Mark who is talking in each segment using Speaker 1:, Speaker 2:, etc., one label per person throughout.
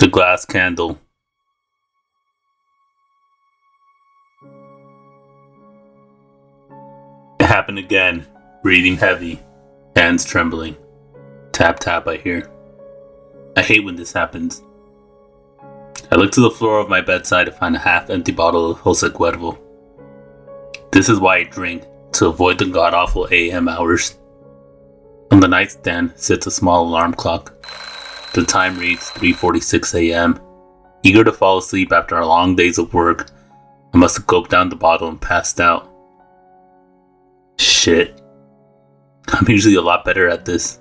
Speaker 1: The glass candle. It happened again. Breathing heavy. Hands trembling. Tap tap, I hear. I hate when this happens. I look to the floor of my bedside to find a half-empty bottle of Jose Cuervo. This is why I drink, to avoid the god-awful AM hours. On the nightstand sits a small alarm clock. The time reads 3:46 a.m. Eager to fall asleep after a long days of work, I must have gulped down the bottle and passed out. Shit. I'm usually a lot better at this.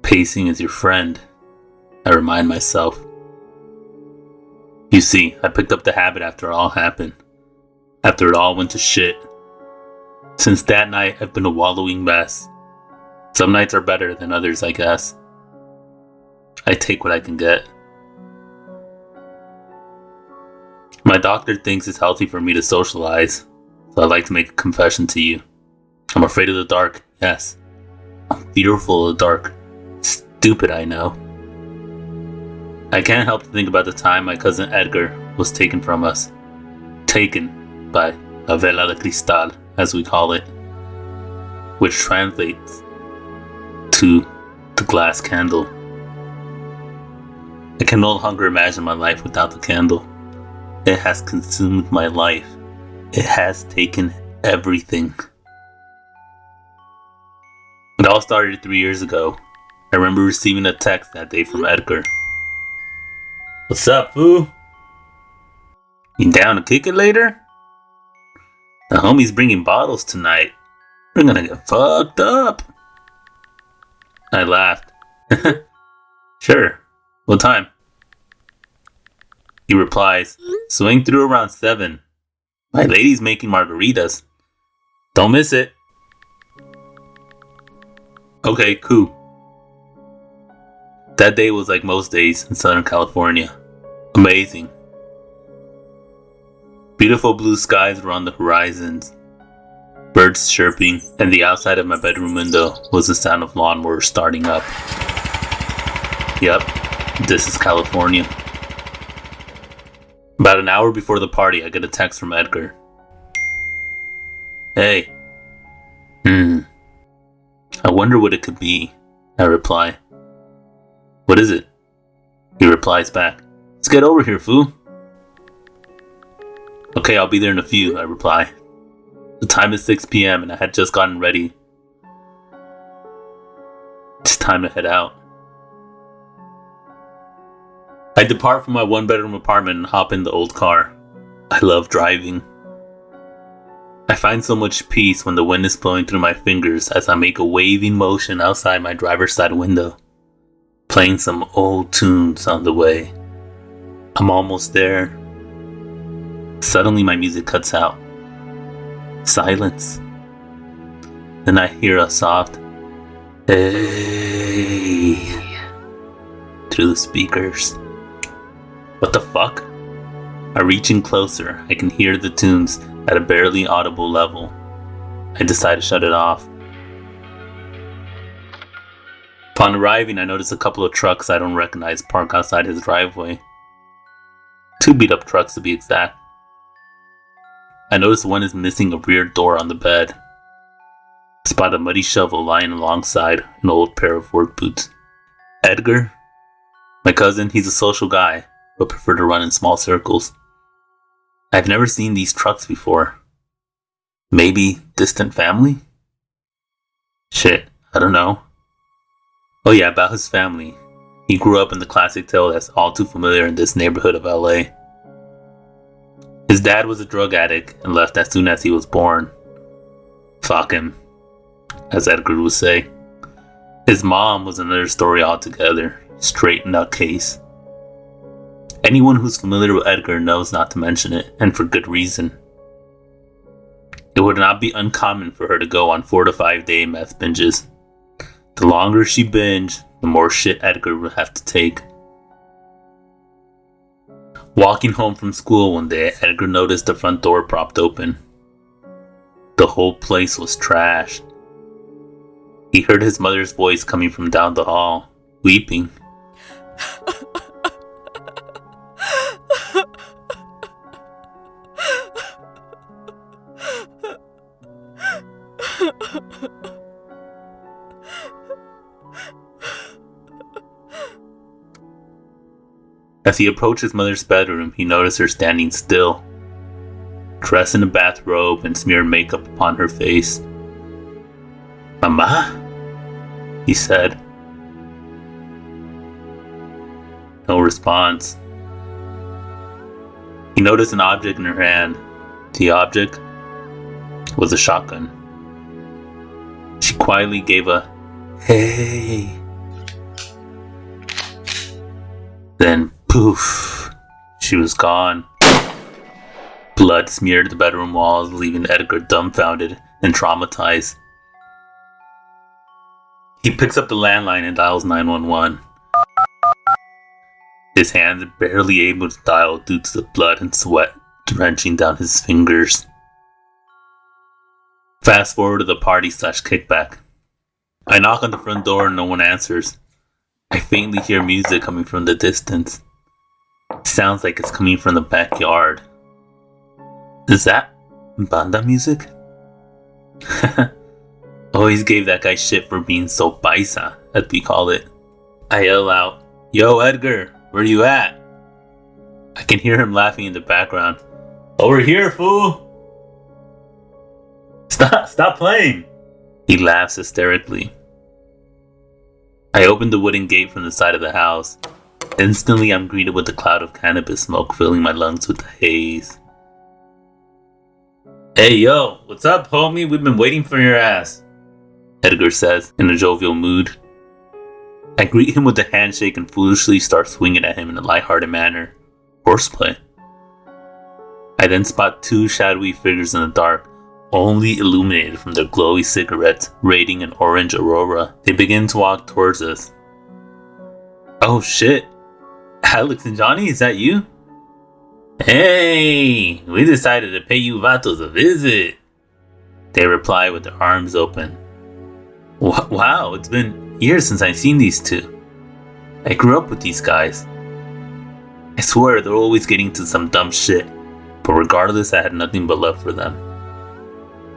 Speaker 1: Pacing is your friend, I remind myself. You see, I picked up the habit after it all happened. After it all went to shit. Since that night, I've been a wallowing mess. Some nights are better than others, I guess. I take what I can get. My doctor thinks it's healthy for me to socialize, so I'd like to make a confession to you. I'm afraid of the dark, yes. I'm fearful of the dark. Stupid, I know. I can't help to think about the time my cousin Edgar was taken from us. Taken by La Vela de Cristal, as we call it, which translates to the glass candle. I can no longer imagine my life without the candle. It has consumed my life. It has taken everything. It all started 3 years ago. I remember receiving a text that day from Edgar. What's up, fool? You down to kick it later? The homie's bringing bottles tonight. We're gonna get fucked up. I laughed. Sure. What time? He replies, swing through around 7. My lady's making margaritas. Don't miss it. Okay, cool. That day was like most days in Southern California. Amazing. Beautiful blue skies were on the horizons. Birds chirping, and the outside of my bedroom window was the sound of lawnmowers starting up. Yep, this is California. About an hour before the party, I get a text from Edgar. Hey. I wonder what it could be, I reply. What is it? He replies back. Let's get over here, fool. Okay, I'll be there in a few, I reply. The time is 6 p.m. and I had just gotten ready. It's time to head out. I depart from my one-bedroom apartment and hop in the old car. I love driving. I find so much peace when the wind is blowing through my fingers as I make a waving motion outside my driver's side window, playing some old tunes on the way. I'm almost there. Suddenly my music cuts out. Silence. Then I hear a soft, "Hey," through the speakers. What the fuck? I reach in closer. I can hear the tunes at a barely audible level. I decide to shut it off. Upon arriving, I notice a couple of trucks I don't recognize parked outside his driveway. 2 beat-up trucks to be exact. I notice one is missing a rear door on the bed. I spot a muddy shovel lying alongside an old pair of work boots. Edgar? My cousin, he's a social guy, but prefer to run in small circles. I've never seen these trucks before. Maybe distant family? Shit, I don't know. Oh yeah, about his family. He grew up in the classic tale that's all too familiar in this neighborhood of L.A. His dad was a drug addict and left as soon as he was born. Fuck him, as Edgar would say. His mom was another story altogether, straight nutcase. Anyone who's familiar with Edgar knows not to mention it, and for good reason. It would not be uncommon for her to go on 4 to 5 day meth binges. The longer she binged, the more shit Edgar would have to take. Walking home from school one day, Edgar noticed the front door propped open. The whole place was trashed. He heard his mother's voice coming from down the hall, weeping. As he approached his mother's bedroom, he noticed her standing still, dressed in a bathrobe and smeared makeup upon her face. "Mama?" he said. No response. He noticed an object in her hand. The object was a shotgun. She quietly gave a "Hey." Then poof, she was gone. Blood smeared the bedroom walls, leaving Edgar dumbfounded and traumatized. He picks up the landline and dials 911. His hands barely able to dial due to the blood and sweat drenching down his fingers. Fast forward to the party/kickback. I knock on the front door and no one answers. I faintly hear music coming from the distance. It sounds like it's coming from the backyard. Is that banda music? Always gave that guy shit for being so paisa, as we call it. I yell out, "Yo, Edgar, where you at?" I can hear him laughing in the background. "Over here, fool! Stop playing!" He laughs hysterically. I open the wooden gate from the side of the house. Instantly, I'm greeted with a cloud of cannabis smoke filling my lungs with the haze. "Hey, yo, what's up, homie? We've been waiting for your ass," Edgar says in a jovial mood. I greet him with a handshake and foolishly start swinging at him in a lighthearted manner. Horseplay. I then spot two shadowy figures in the dark, only illuminated from their glowy cigarettes, radiating an orange aurora. They begin to walk towards us. "Oh shit! Alex and Johnny, is that you?" "Hey, we decided to pay you vatos a visit," they reply with their arms open. Wow, it's been years since I've seen these two. I grew up with these guys. I swear they're always getting into some dumb shit, but regardless, I had nothing but love for them.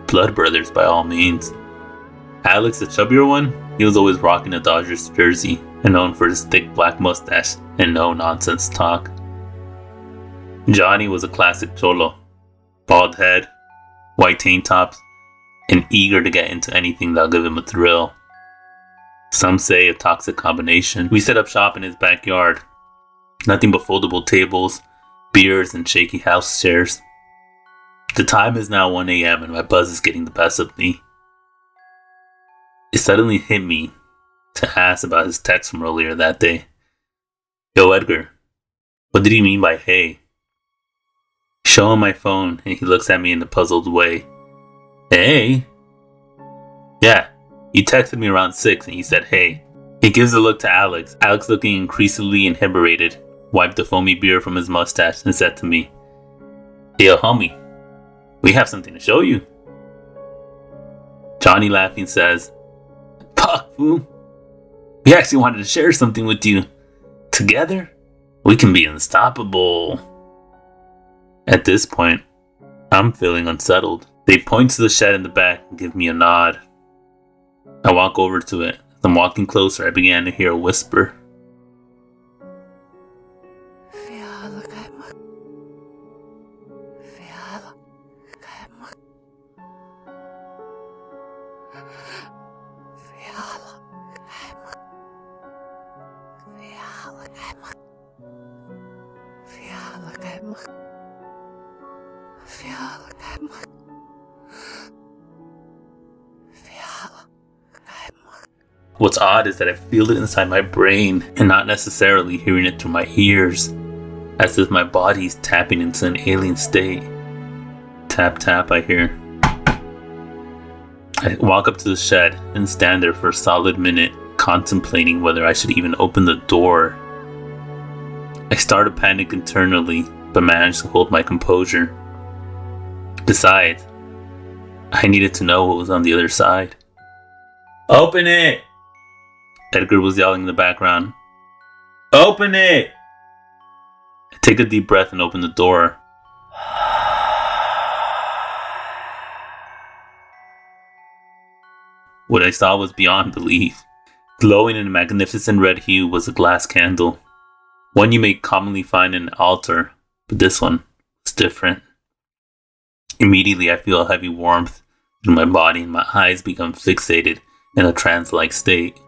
Speaker 1: Blood brothers by all means. Alex, the chubbier one, he was always rocking a Dodgers jersey and known for his thick black mustache and no nonsense talk. Johnny was a classic cholo, bald head, white tank tops, and eager to get into anything that'll give him a thrill. Some say a toxic combination. We set up shop in his backyard. Nothing but foldable tables, beers, and shaky house chairs. The time is now 1 a.m. and my buzz is getting the best of me. It suddenly hit me to ask about his text from earlier that day. "Yo, Edgar, what did he mean by hey?" Show him my phone and he looks at me in a puzzled way. "Hey?" "Yeah, you texted me around 6 and you said hey." He gives a look to Alex. Alex, looking increasingly inebriated, wiped the foamy beer from his mustache and said to me, "Yo, homie, we have something to show you." Johnny, laughing, says, "Fuck, fool. We actually wanted to share something with you. Together, we can be unstoppable." At this point, I'm feeling unsettled. They point to the shed in the back and give me a nod. I walk over to it. As I'm walking closer, I began to hear a whisper. What's odd is that I feel it inside my brain and not necessarily hearing it through my ears, as if my body's tapping into an alien state. Tap, tap, I hear. I walk up to the shed and stand there for a solid minute, contemplating whether I should even open the door. I start to panic internally, but manage to hold my composure. Besides, I needed to know what was on the other side. "Open it!" Edgar was yelling in the background. "Open it!" I take a deep breath and open the door. What I saw was beyond belief. Glowing in a magnificent red hue was a glass candle. One you may commonly find in an altar, but this one was different. Immediately I feel a heavy warmth in my body and my eyes become fixated in a trance-like state.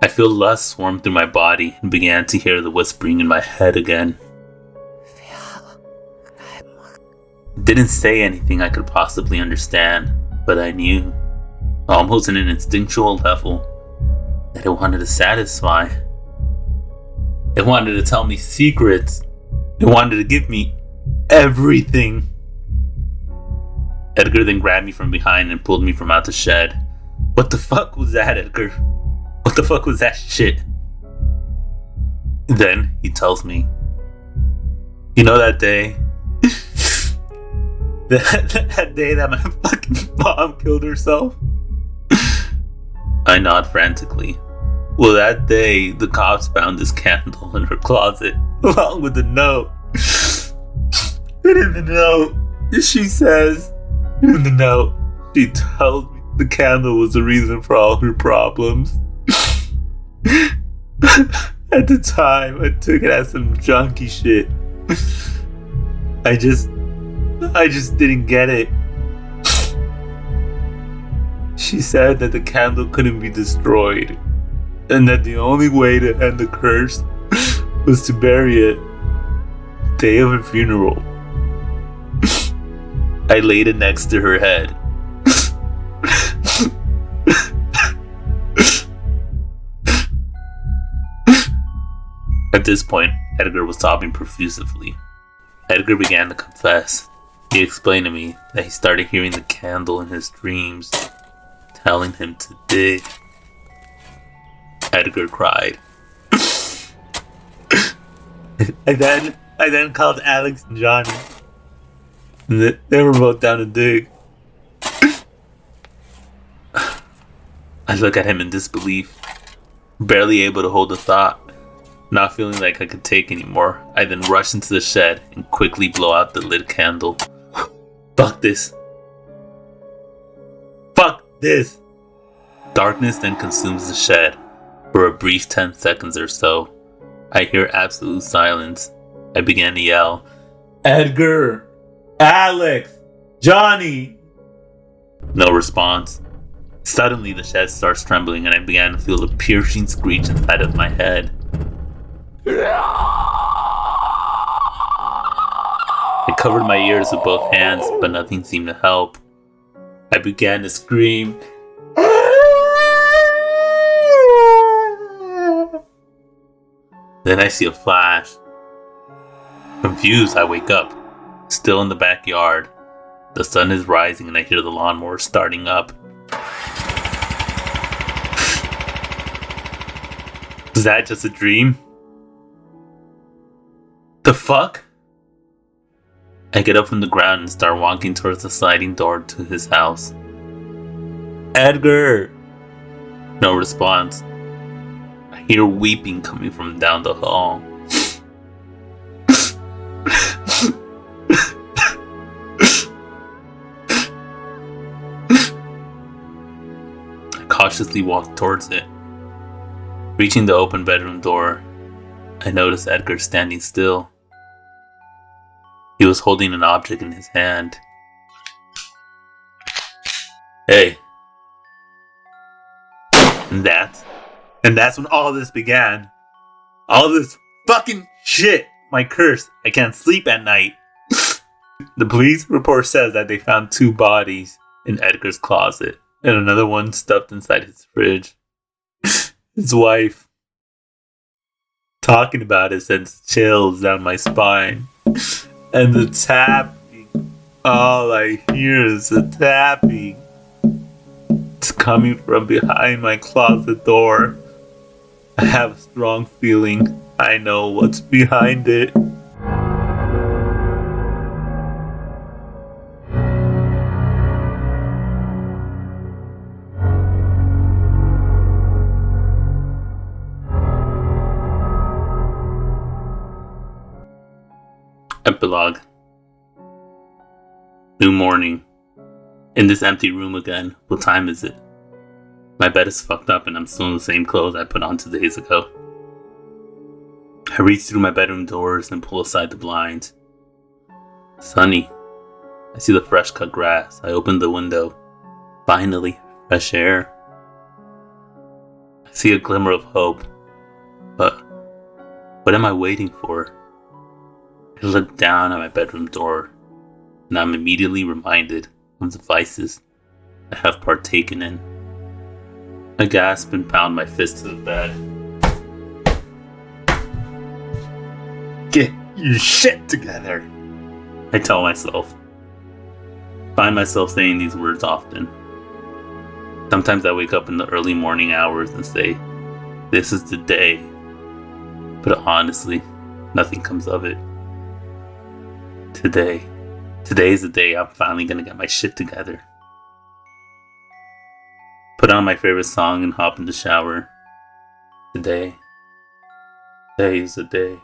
Speaker 1: I feel lust swarm through my body and began to hear the whispering in my head again. It didn't say anything I could possibly understand, but I knew, almost in an instinctual level, that it wanted to satisfy. It wanted to tell me secrets. It wanted to give me everything. Edgar then grabbed me from behind and pulled me from out the shed. What the fuck was that, Edgar? What the fuck was that shit? Then he tells me, you know that day? that day that my fucking mom killed herself? I nod frantically. Well, that day, the cops found this candle in her closet, along with the note. And in the note, she says, in the note, she tells me the candle was the reason for all her problems. At the time, I took it as some junky shit. I just didn't get it. She said that the candle couldn't be destroyed, and that the only way to end the curse was to bury it the day of her funeral. I laid it next to her head. At this point, Edgar was sobbing profusely. Edgar began to confess. He explained to me that he started hearing the candle in his dreams, telling him to dig. Edgar cried. I then called Alex and Johnny. And they were both down to dig. I look at him in disbelief, barely able to hold a thought. Not feeling like I could take anymore, I then rush into the shed and quickly blow out the lit candle. Fuck this. Fuck this. Darkness then consumes the shed. For a brief 10 seconds or so, I hear absolute silence. I began to yell, Edgar! Alex! Johnny! No response. Suddenly the shed starts trembling and I began to feel a piercing screech inside of my head. I covered my ears with both hands, but nothing seemed to help. I began to scream. Then I see a flash. Confused, I wake up. Still in the backyard. The sun is rising and I hear the lawnmower starting up. Was that just a dream? The fuck? I get up from the ground and start walking towards the sliding door to his house. Edgar! No response. I hear weeping coming from down the hall. I cautiously walk towards it. Reaching the open bedroom door, I notice Edgar standing still. He was holding an object in his hand. Hey. And that's when all this began. All this fucking shit. My curse. I can't sleep at night. The police report says that they found 2 bodies in Edgar's closet and another one stuffed inside his fridge. His wife. Talking about it sends chills down my spine. And the tapping. All I hear is the tapping. It's coming from behind my closet door. I have a strong feeling I know what's behind it. Epilogue. New morning. In this empty room again. What time is it? My bed is fucked up and I'm still in the same clothes I put on 2 days ago. I reach through my bedroom doors and pull aside the blinds. Sunny. I see the fresh cut grass. I open the window. Finally, fresh air. I see a glimmer of hope. But what am I waiting for? I look down at my bedroom door, and I'm immediately reminded of the vices I have partaken in. I gasp and pound my fist to the bed. Get your shit together, I tell myself. Find myself saying these words often. Sometimes I wake up in the early morning hours and say, this is the day. But honestly, nothing comes of it. Today is the day I'm finally gonna get my shit together. Put on my favorite song and hop in the shower. Today is the day.